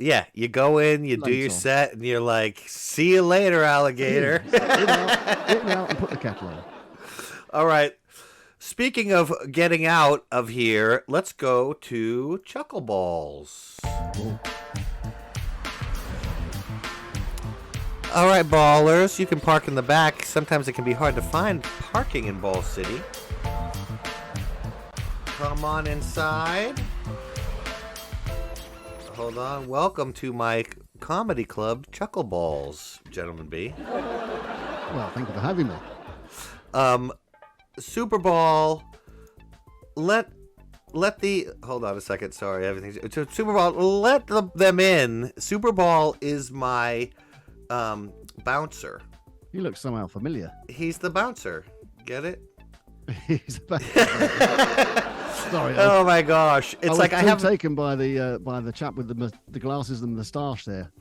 Yeah, you go in, you do your Later. set, and you're like, "See you later, alligator." In out and put the kettle on. All right. Speaking of getting out of here, let's go to Chuckle Balls. All right, ballers, you can park in the back. Sometimes it can be hard to find parking in Ball City. Come on inside. Hold on. Welcome to my comedy club, Chuckle Balls, Gentleman B. Well, thank you for having me. Super Bowl. Let the hold on a second. Sorry, everything's Super Bowl. Let them in. Super Bowl is my bouncer. You look somehow familiar. He's the bouncer. Get it? He's about. Sorry. Oh my gosh! It's like I have taken by the chap with the glasses and the moustache there.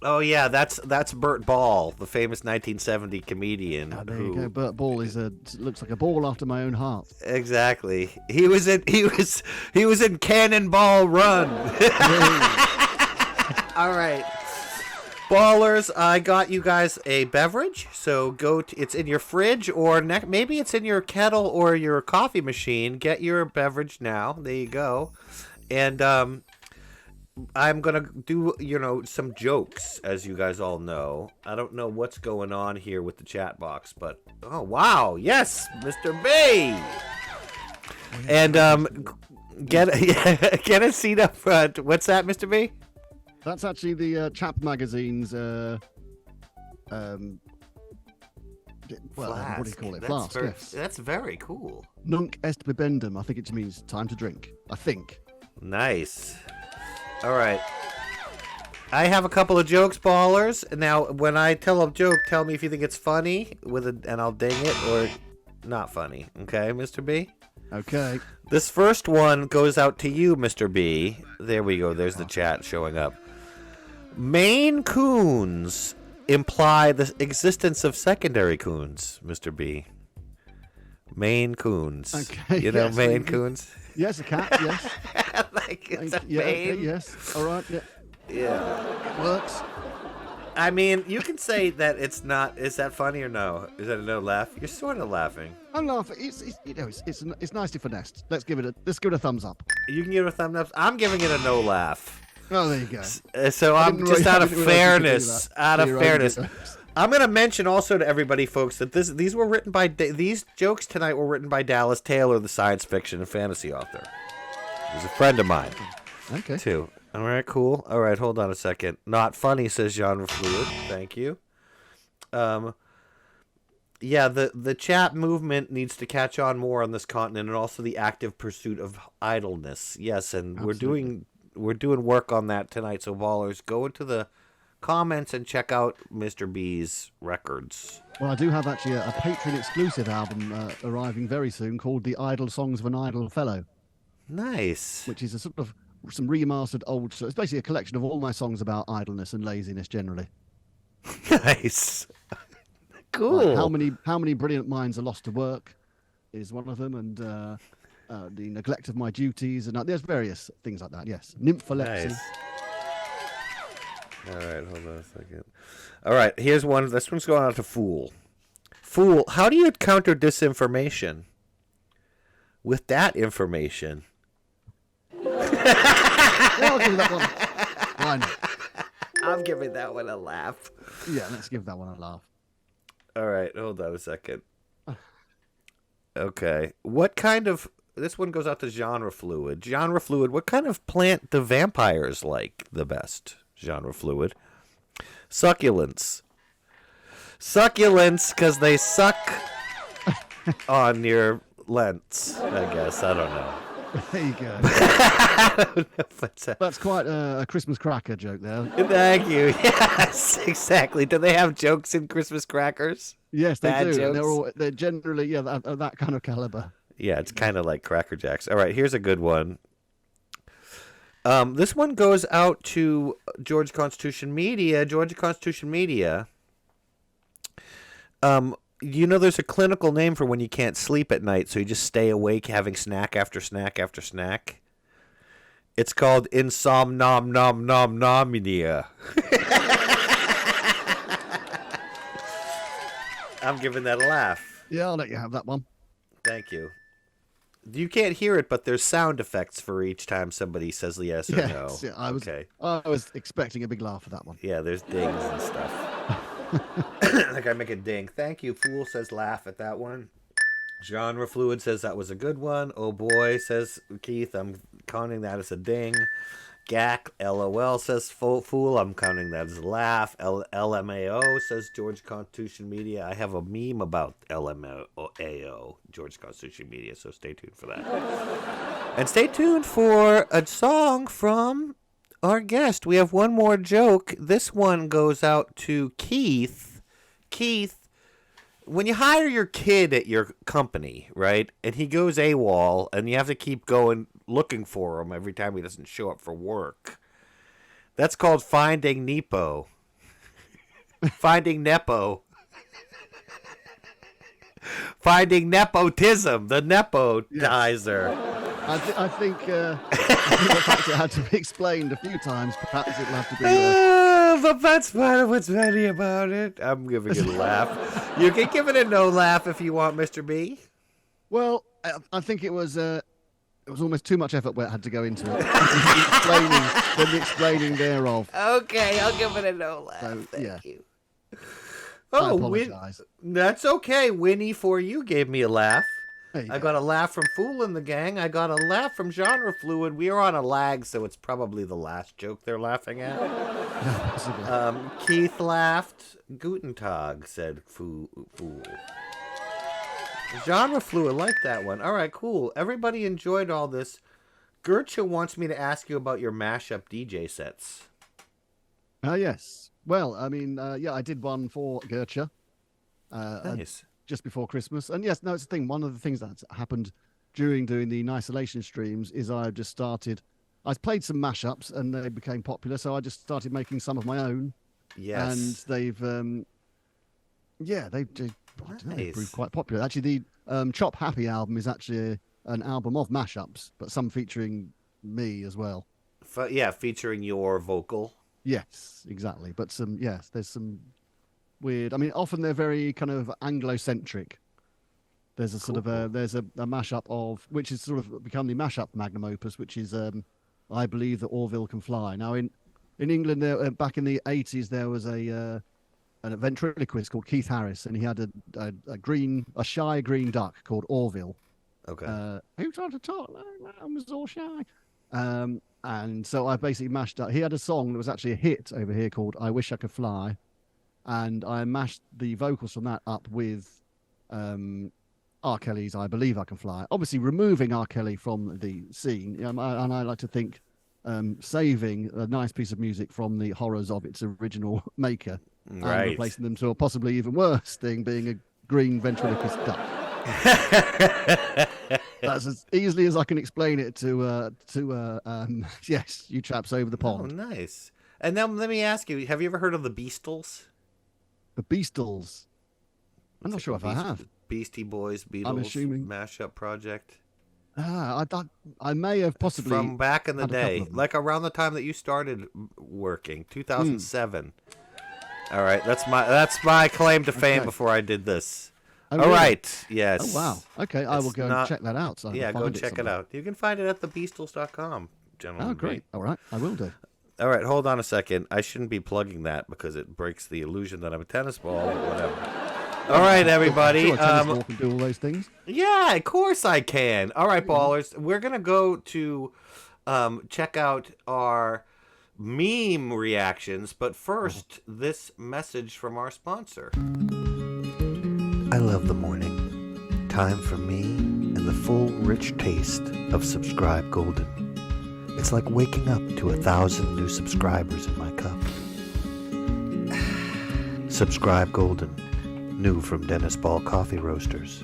Oh yeah, that's Bert Ball, the famous 1970 comedian. Oh, there you go. Bert Ball looks like a ball after my own heart. Exactly. He was in Cannonball Run. All right. Ballers, I got you guys a beverage, so it's in your fridge or maybe it's in your kettle or your coffee machine. Get your beverage now. There you go. And I'm going to do, some jokes, as you guys all know. I don't know what's going on here with the chat box, but oh wow, yes, Mr. B. And get a seat up front. What's that, Mr. B? That's actually the Chap magazine's Flask. what do you call it? Flask, yes. That's very cool. Nunc est bibendum. I think it means time to drink. I think. Nice. All right. I have a couple of jokes, ballers. Now, when I tell a joke, tell me if you think it's funny and I'll ding it, or not funny. Okay, Mr. B? Okay. This first one goes out to you, Mr. B. There we go. There's the chat showing up. Maine coons imply the existence of secondary coons, Mr. B. Maine coons. Okay. You know Maine coons? Yes, a cat, yes. Like it's a yeah, Maine. okay, yes. All right, yeah. Yeah. Works. I mean, you can say that it's not. Is that funny or no? Is that a no laugh? You're sort of laughing. I'm laughing. It's nicely finessed. Let's give it a thumbs up. You can give it a thumbs up. I'm giving it a no laugh. Oh, there you go. So I'm just out of fairness. I'm going to mention also to everybody, folks, that these were written by these jokes tonight were written by Dallas Taylor, the science fiction and fantasy author. He's a friend of mine. Okay. Too. All right, cool. All right, hold on a second. Not funny, says Genre Fluid. Thank you. Yeah, the chat movement needs to catch on more on this continent, and also the active pursuit of idleness. Yes, and Absolutely. we're doing work on that tonight. So ballers, go into the comments and check out Mr. B's records. Well, I do have actually a Patreon exclusive album arriving very soon called "The Idle Songs of an Idle Fellow." Nice. Which is a sort of some remastered old. So it's basically a collection of all my songs about idleness and laziness generally. Nice. Cool. Like how many brilliant minds are lost to work is one of them, and the neglect of my duties, and there's various things like that. Yes, nympholepsy. Nice. All right, hold on a second. All right, here's one. This one's going out to Fool. Fool, how do you counter disinformation? With that information. I'll give that one. Why not? I'm giving that one a laugh. Yeah, let's give that one a laugh. All right, hold on a second. Okay, what kind of... This one goes out to Genre Fluid. Genre Fluid, what kind of plant do vampires like the best? Genre Fluid. Succulents. Succulents, because they suck on your lens, I guess. I don't know. There you go. I don't know if That's quite a Christmas cracker joke there. Thank you. Yes, exactly. Do they have jokes in Christmas crackers? Yes, they Bad do. jokes? They're generally that kind of caliber. Yeah, it's kind of like Cracker Jacks. All right, here's a good one. This one goes out to Georgia Constitution Media. Georgia Constitution Media. There's a clinical name for when you can't sleep at night, so you just stay awake having snack after snack after snack. It's called insomnomnomnomnomnia. I'm giving that a laugh. Yeah, I'll let you have that one. Thank you. You can't hear it, but there's sound effects for each time somebody says yes or no. Yeah, I Okay. was expecting a big laugh for that one. Yeah, there's dings and stuff. Like I make a ding. Thank you. Fool says laugh at that one. Genre Fluid says that was a good one. Oh boy, says Keith. I'm counting that as a ding. Gak LOL says fool. I'm counting that as a laugh. LMAO says George Constitution Media. I have a meme about LMAO, George Constitution Media, so stay tuned for that. And stay tuned for a song from our guest. We have one more joke. This one goes out to Keith. Keith, when you hire your kid at your company, right, and he goes AWOL, and you have to keep going looking for him every time he doesn't show up for work, that's called finding Nepo. Finding Nepo. Finding nepotism, the nepotizer. I think the fact it had to be explained a few times, perhaps it'll have to be. But that's part of what's funny about it. I'm giving it a laugh. You can give it a no laugh if you want, Mr. B. Well, I think it was almost too much effort where it had to go into it. the explaining thereof. Okay, I'll give it a no laugh. So, Thank you. I Oh, apologize. That's okay. Winnie for you gave me a laugh. There you I go. got a laugh from Fool in the Gang. I got a laugh from Genre Fluid. We are on a lag, so it's probably the last joke they're laughing at. Possibly. Keith laughed. Guten Tag, said Fool. Genre Fluid, like that one. All right, cool. Everybody enjoyed all this. Gertrude wants me to ask you about your mashup DJ sets. Yes. Well, I mean, yeah, I did one for Gertrude. Nice. Just before Christmas. And yes, no, it's the thing. One of the things that's happened during doing the Isolation streams is I just started. I played some mashups and they became popular, so I just started making some of my own. Yes. And they've, they proved quite popular. Actually, the Chop Happy album is actually an album of mashups, but some featuring me as well. Featuring your vocal. Yes, exactly. But there's some weird. I mean, often they're very kind of Anglo-centric. There's a sort of a mashup of which is sort of become the mashup magnum opus, which is I Believe That Orville Can Fly. Now in England, there back in the 80s, there was a ventriloquist called Keith Harris, and he had a shy green duck called Orville. Okay. Who tried to talk like that? I was all shy. And so I basically mashed up. He had a song that was actually a hit over here called I Wish I Could Fly. And I mashed the vocals from that up with R. Kelly's I Believe I Can Fly. Obviously, removing R. Kelly from the scene. And I like to think saving a nice piece of music from the horrors of its original maker. Right. And replacing them to a possibly even worse thing, being a green ventriloquist duck. That's as easily as I can explain it to yes, you chaps over the pond. Oh, nice. And now let me ask you, have you ever heard of the Beastles? The Beastles. I'm not sure if I have. Beastie Boys, Beatles, I'm assuming. mashup project. I may have possibly From back in the had a couple day, of them. like around the time that you started working, 2007. All right, that's my claim to fame Okay. before I did this. Oh, All really? right, yes. Oh wow. Okay, I will go and check that out. So I can Yeah, go find check it somewhere. out. You can find it at thebeastles.com, gentlemen. Oh great. All right, I will do. All right, hold on a second. I shouldn't be plugging that because it breaks the illusion that I'm a tennis ball or whatever. All right, everybody. Sure, a tennis ball can do all those things. Yeah, of course I can. All right, ballers. We're going to go to check out our meme reactions. But first, this message from our sponsor. I love the morning. Time for me and the full, rich taste of Subscribe Golden. It's like waking up to 1,000 new subscribers in my cup. Subscribe Golden. New from Dennis Ball Coffee Roasters.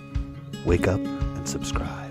Wake up and subscribe.